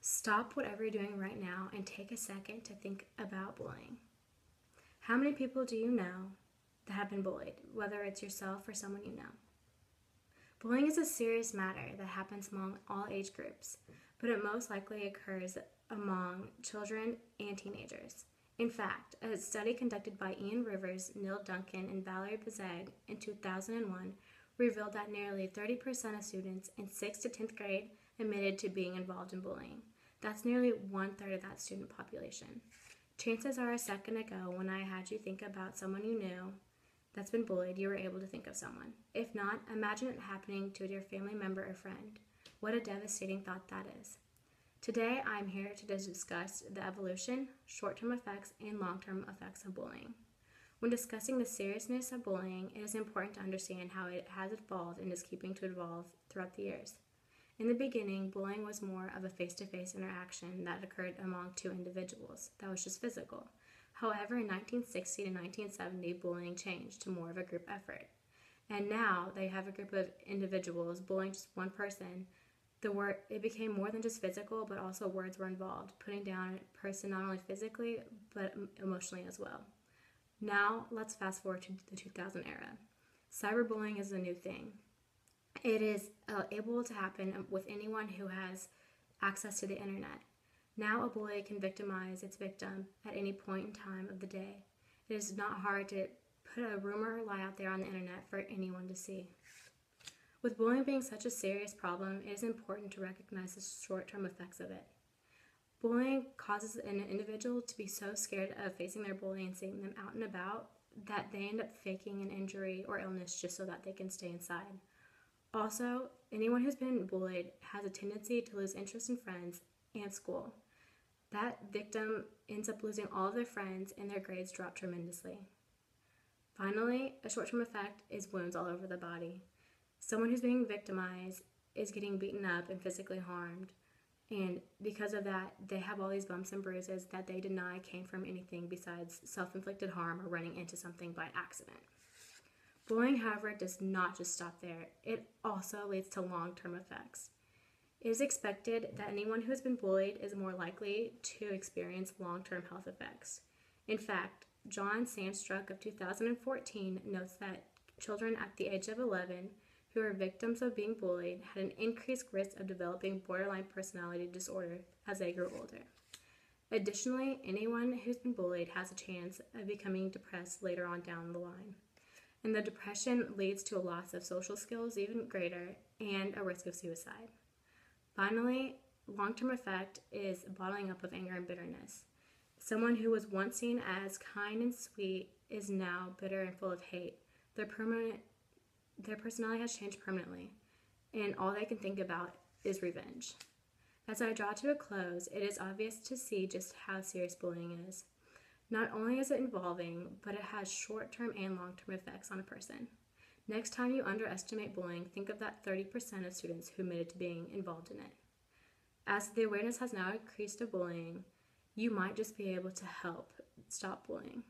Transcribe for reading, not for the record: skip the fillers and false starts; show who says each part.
Speaker 1: Stop whatever you're doing right now and take a second to think about bullying. How many people do you know that have been bullied, whether it's yourself or someone you know? Bullying is a serious matter that happens among all age groups, but it most likely occurs among children and teenagers. In fact, a study conducted by Ian Rivers, Neil Duncan, and Valerie Bezeg in 2001 revealed that nearly 30% of students in 6th to 10th grade admitted to being involved in bullying. That's nearly 1/3 of that student population. Chances are a second ago when I had you think about someone you knew that's been bullied, you were able to think of someone. If not, imagine it happening to your family member or friend. What a devastating thought that is. Today, I'm here to discuss the evolution, short-term effects, and long-term effects of bullying. When discussing the seriousness of bullying, it is important to understand how it has evolved and is keeping to evolve throughout the years. In the beginning, bullying was more of a face-to-face interaction that occurred among two individuals that was just physical. However, in 1960 to 1970, bullying changed to more of a group effort. And now they have a group of individuals bullying just one person. It became more than just physical, but also words were involved, putting down a person not only physically, but emotionally as well. Now, let's fast forward to the 2000 era. Cyberbullying is a new thing. It is able to happen with anyone who has access to the internet. Now a bully can victimize its victim at any point in time of the day. It is not hard to put a rumor or lie out there on the internet for anyone to see. With bullying being such a serious problem, it is important to recognize the short-term effects of it. Bullying causes an individual to be so scared of facing their bully and seeing them out and about that they end up faking an injury or illness just so that they can stay inside. Also, anyone who's been bullied has a tendency to lose interest in friends and school. That victim ends up losing all of their friends and their grades drop tremendously. Finally, a short-term effect is wounds all over the body. Someone who's being victimized is getting beaten up and physically harmed, and because of that, they have all these bumps and bruises that they deny came from anything besides self-inflicted harm or running into something by accident. Bullying, however, does not just stop there. It also leads to long-term effects. It is expected that anyone who has been bullied is more likely to experience long-term health effects. In fact, John Sandstruck of 2014 notes that children at the age of 11 who are victims of being bullied had an increased risk of developing borderline personality disorder as they grew older. Additionally, anyone who's been bullied has a chance of becoming depressed later on down the line. And the depression leads to a loss of social skills even greater and a risk of suicide. Finally, long-term effect is bottling up of anger and bitterness. Someone who was once seen as kind and sweet is now bitter and full of hate. Their personality has changed permanently, and all they can think about is revenge. As I draw to a close, it is obvious to see just how serious bullying is. Not only is it involving, but it has short-term and long-term effects on a person. Next time you underestimate bullying, think of that 30% of students who admitted to being involved in it. As the awareness has now increased of bullying, you might just be able to help stop bullying.